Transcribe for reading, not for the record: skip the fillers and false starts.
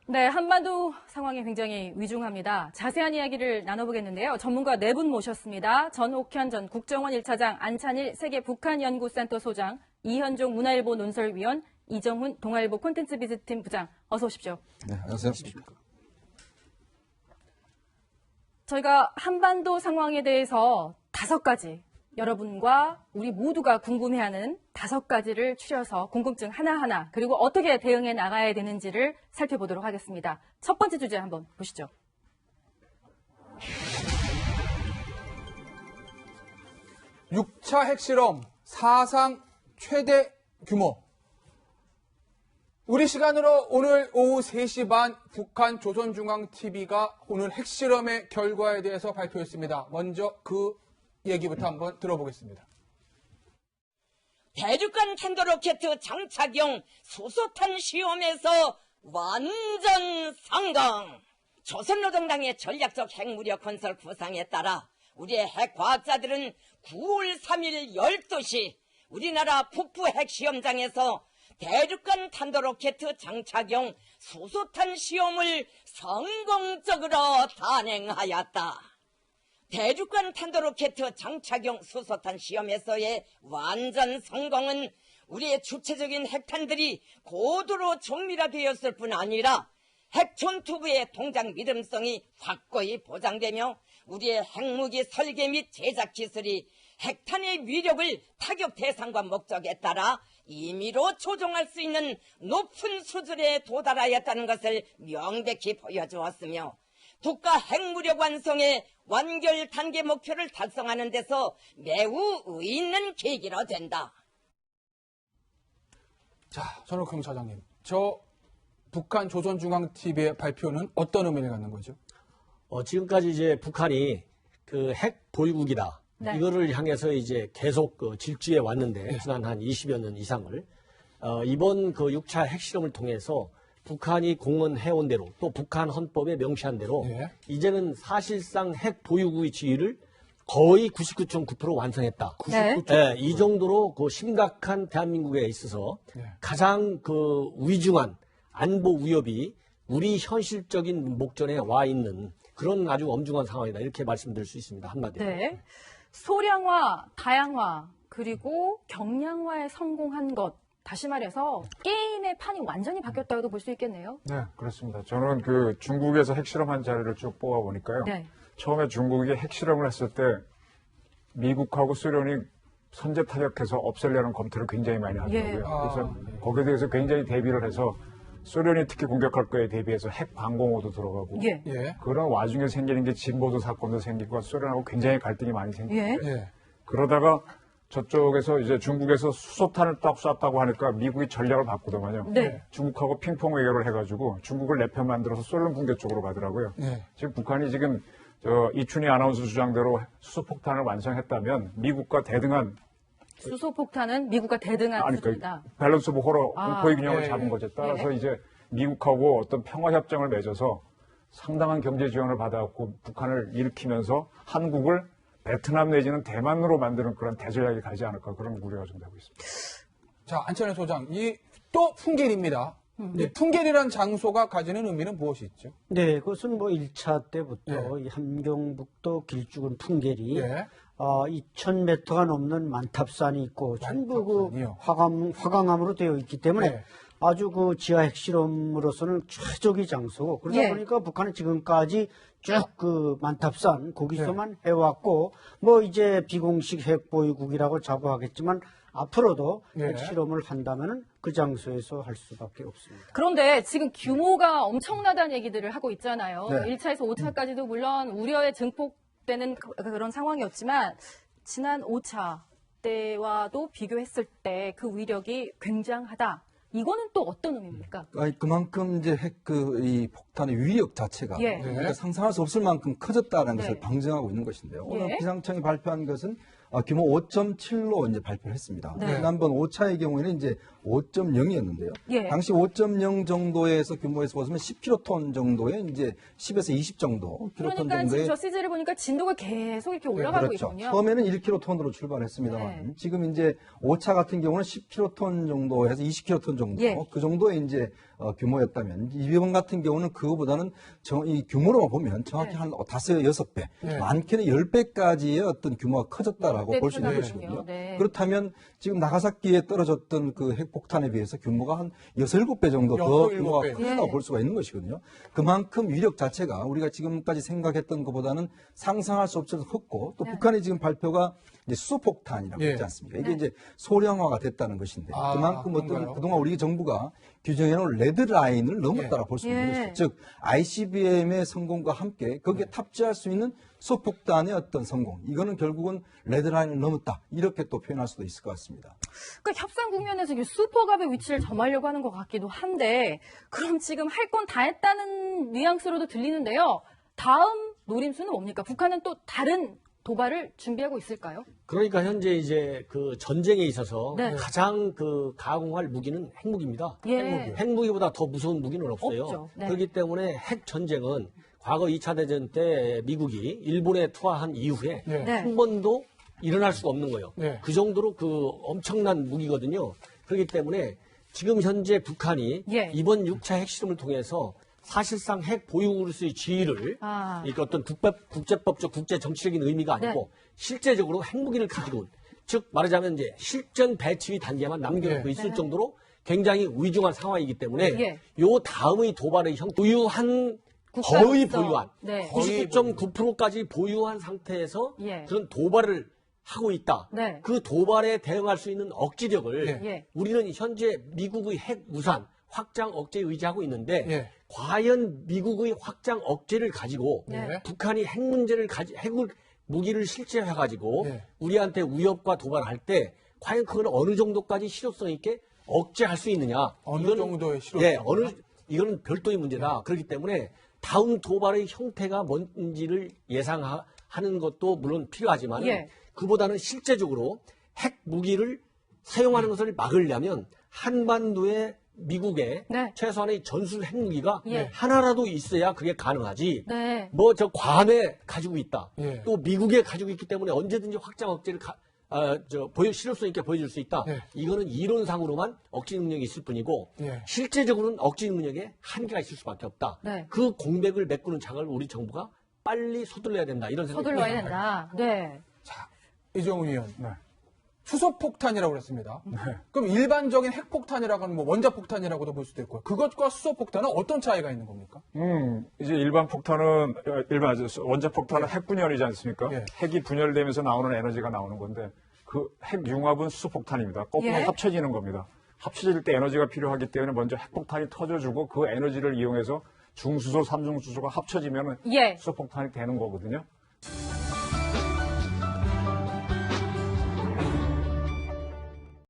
네, 한반도 상황이 굉장히 위중합니다. 자세한 이야기를 나눠보겠는데요. 전문가 4분 모셨습니다. 전옥현 전 국정원 1차장, 안찬일 세계 북한연구센터 소장, 이현종 문화일보 논설위원, 이정훈 동아일보 콘텐츠 비즈팀 부장, 어서 오십시오. 네, 안녕하세요. 저희가 한반도 상황에 대해서 5가지, 여러분과 우리 모두가 궁금해하는 5가지를 추려서 궁금증 하나하나 그리고 어떻게 대응해 나가야 되는지를 살펴보도록 하겠습니다. 첫 번째 주제 한번 보시죠. (6차) 핵실험 사상 최대 규모. 우리 시간으로 오늘 오후 3시 반 북한 조선중앙TV가 오늘 핵실험의 결과에 대해서 발표했습니다. 먼저 그 얘기부터 한번 들어보겠습니다. 대륙간 탄도로켓 장착용 수소탄 시험에서 완전 성공! 조선노동당의 전략적 핵무력 건설 구상에 따라 우리의 핵과학자들은 9월 3일 12시 우리나라 북부 핵시험장에서 대륙간 탄도로켓 장착용 수소탄 시험을 성공적으로 단행하였다. 대륙간 탄도로켓 장착용 수소탄 시험에서의 완전 성공은 우리의 주체적인 핵탄들이 고도로 정밀화되었을 뿐 아니라 핵촌투부의 동작 믿음성이 확고히 보장되며 우리의 핵무기 설계 및 제작 기술이 핵탄의 위력을 타격 대상과 목적에 따라 임의로 조종할 수 있는 높은 수준에 도달하였다는 것을 명백히 보여주었으며 국가 핵무력 완성의 완결 단계 목표를 달성하는 데서 매우 의의 있는 계기로 된다. 자, 전옥형 차장님, 저 북한 조선중앙TV의 발표는 어떤 의미를 갖는 거죠? 지금까지 이제 북한이 그 핵 보유국이다. 네. 이거를 향해서 이제 계속 질주해 왔는데 지난 한 20여 년 이상을 이번 그 6차 핵실험을 통해서 북한이 공언해온 대로 또 북한 헌법에 명시한 대로 네. 이제는 사실상 핵 보유국의 지위를 거의 99.9% 완성했다. 네. 네, 이 정도로 그 심각한 대한민국에 있어서 네. 가장 그 위중한 안보 위협이 우리 현실적인 목전에 와 있는 그런 아주 엄중한 상황이다. 이렇게 말씀드릴 수 있습니다. 한마디로. 네. 소량화, 다양화, 그리고 경량화에 성공한 것. 다시 말해서 게임의 판이 완전히 바뀌었다고도 볼 수 있겠네요. 네, 그렇습니다. 저는 그 중국에서 핵실험한 자료를 쭉 뽑아보니까요. 네. 처음에 중국이 핵실험을 했을 때 미국하고 소련이 선제 타격해서 없애려는 검토를 굉장히 많이 하더라고요. 예. 그래서 거기에 대해서 굉장히 대비를 해서 소련이 특히 공격할 거에 대비해서 핵 방공호도 들어가고 예. 예. 그런 와중에 생기는 게 진보도 사건도 생기고 소련하고 굉장히 갈등이 많이 생기고 예. 예. 그러다가 저쪽에서 이제 중국에서 수소탄을 딱 쐈다고 하니까 미국이 전략을 바꾸더만요. 네. 중국하고 핑퐁 외교를 해가지고 중국을 내 편 만들어서 소련 붕괴 쪽으로 가더라고요. 네. 지금 북한이 지금 이춘희 아나운서 주장대로 수소폭탄을 완성했다면 미국과 대등한 수소폭탄은 미국과 대등한 수준이다. 밸런스 오브 호러 공포의 균형을 예, 잡은 예. 거죠. 따라서 예. 이제 미국하고 어떤 평화협정을 맺어서 상당한 경제 지원을 받아갖고 북한을 일으키면서 한국을 베트남 내지는 대만으로 만드는 그런 대전략이 가지 않을까 그런 우려가 좀 되고 있습니다. 자, 안찬일 소장, 이 또 풍계리입니다. 이 풍계리란 장소가 가지는 의미는 무엇이 있죠? 네, 그것은 뭐 1차 때부터 예. 이 함경북도 길쭉은 풍계리 예. 2,000m가 넘는 만탑산이 있고 전부 그 만탑산이요? 화강암으로 되어 있기 때문에 네. 아주 그 지하 핵실험으로서는 최적의 장소고 그러다 예. 보니까 북한은 지금까지 쭉 그 만탑산 거기서만 해왔고 뭐 이제 비공식 핵보유국이라고 자부하겠지만 앞으로도 네. 핵실험을 한다면은 그 장소에서 할 수밖에 없습니다. 그런데 지금 규모가 엄청나다는 얘기들을 하고 있잖아요. 네. 1차에서 5차까지도 물론 우려에 증폭되는 그런 상황이었지만 지난 5차 때와도 비교했을 때 그 위력이 굉장하다. 이거는 또 어떤 의미입니까? 아니, 그만큼 이제 이 폭탄의 위력 자체가 예. 우리가 상상할 수 없을 만큼 커졌다는 네. 것을 방증하고 있는 것인데요. 오늘 예. 기상청이 발표한 것은 규모 5.7로 이제 발표를 했습니다. 네. 지난번 5차의 경우에는 이제 5.0이었는데요. 예. 당시 5.0 정도에서 규모에서 보시면 10킬로톤 정도의 이제 10에서 20 정도 킬로톤 그러니까 지금 정도의 저 CG를 보니까 진도가 계속 이렇게 올라가고 그렇죠. 있군요. 처음에는 1킬로톤으로 출발했습니다만 네. 지금 이제 5차 같은 경우는 10킬로톤 정도에서 20킬로톤 정도 예. 그 정도의 이제 규모였다면 이번 같은 경우는 그거보다는 이 규모로만 보면 정확히 네. 한 5, 6배, 네. 많게는 10배까지의 어떤 규모가 커졌다라고 네, 볼 수 있는 대단하군요. 것이거든요. 네. 그렇다면 지금 나가사키에 떨어졌던 그 핵폭탄에 비해서 규모가 한 6, 7배 정도 더 6, 규모가 7배. 크다고 예. 볼 수가 있는 것이거든요. 그만큼 위력 자체가 우리가 지금까지 생각했던 것보다는 상상할 수 없이 컸고 또 네. 북한의 지금 발표가 이제 수소폭탄이라고 예. 했지 않습니까? 이게 네. 이제 소량화가 됐다는 것인데 아, 그만큼 어떤 그런가요? 그동안 우리 정부가 규정해놓은 레드라인을 넘었다고 볼 수 있는 예. 것이죠. 즉 ICBM의 성공과 함께 거기에 탑재할 수 있는 수소폭탄의 어떤 성공 이거는 결국은 레드라인을 넘었다 이렇게 또 표현할 수도 있을 것 같습니다. 그러니까 협상 국면에서 이게 슈퍼갑의 위치를 점하려고 하는 것 같기도 한데 그럼 지금 할 건 다 했다는 뉘앙스로도 들리는데요. 다음 노림수는 뭡니까? 북한은 또 다른 도발을 준비하고 있을까요? 그러니까 현재 이제 그 전쟁에 있어서 네. 가장 그 가공할 무기는 핵무기입니다. 예. 핵무기보다 더 무서운 무기는 없어요. 없죠. 네. 그렇기 때문에 핵 전쟁은 과거 2차 대전 때 미국이 일본에 투하한 이후에 네. 네. 한 번도 일어날 수가 없는 거예요. 네. 그 정도로 그 엄청난 무기거든요. 그렇기 때문에 지금 현재 북한이 예. 이번 6차 핵실험을 통해서 사실상 핵 보유로서의 지위를 아. 이게 어떤 국제법적 국제 정치적인 의미가 아니고 네. 실제적으로 핵무기를 가지고 온, 즉 말하자면 이제 실전 배치위 단계만 남겨놓고 네. 있을 정도로 굉장히 위중한 상황이기 때문에 예. 요 다음의 도발의 보유한 국가로서. 거의 보유한 네. 99.9%까지 보유한 상태에서 예. 그런 도발을 하고 있다. 네. 그 도발에 대응할 수 있는 억지력을 예. 우리는 현재 미국의 핵 우산 확장 억제에 의지하고 있는데 예. 과연 미국의 확장 억제를 가지고 네. 북한이 핵 문제를 핵을 무기를 실제해 가지고 예. 우리한테 위협과 도발할 때 과연 그건 어느 정도까지 실효성 있게 억제할 수 있느냐? 어느 정도의 실효성? 예, 이거는 별도의 문제다. 그렇기 때문에 다음 도발의 형태가 뭔지를 예상하는 것도 물론 필요하지만 예. 그보다는 실제적으로 핵 무기를 사용하는 것을 막으려면 한반도에 미국의 네. 최소한의 전술 핵무기가 예. 하나라도 있어야 그게 가능하지. 네. 뭐 저 괌에 가지고 있다. 예. 또 미국에 가지고 있기 때문에 언제든지 확장 억제를 실효성 있게 보여줄 수 있다. 예. 이거는 이론상으로만 억지 능력이 있을 뿐이고 예. 실제적으로는 억지 능력에 한계가 있을 수밖에 없다. 네. 그 공백을 메꾸는 작을 우리 정부가 빨리 서둘러야 된다. 이런 생각이 서둘러야 듭니다. 된다. 네. 이정훈 의원. 네. 수소폭탄이라고 그랬습니다. 그럼 일반적인 핵폭탄이라고 하는 뭐 원자폭탄이라고도 볼 수도 있고요. 그것과 수소폭탄은 어떤 차이가 있는 겁니까? 이제 일반 폭탄은 원자 폭탄은 핵 분열이지 않습니까? 예. 핵이 분열되면서 나오는 에너지가 나오는 건데 그 핵 융합은 수소폭탄입니다. 거꾸로 예. 합쳐지는 겁니다. 합쳐질 때 에너지가 필요하기 때문에 먼저 핵폭탄이 터져주고 그 에너지를 이용해서 중수소, 삼중수소가 합쳐지면 예. 수소폭탄이 되는 거거든요.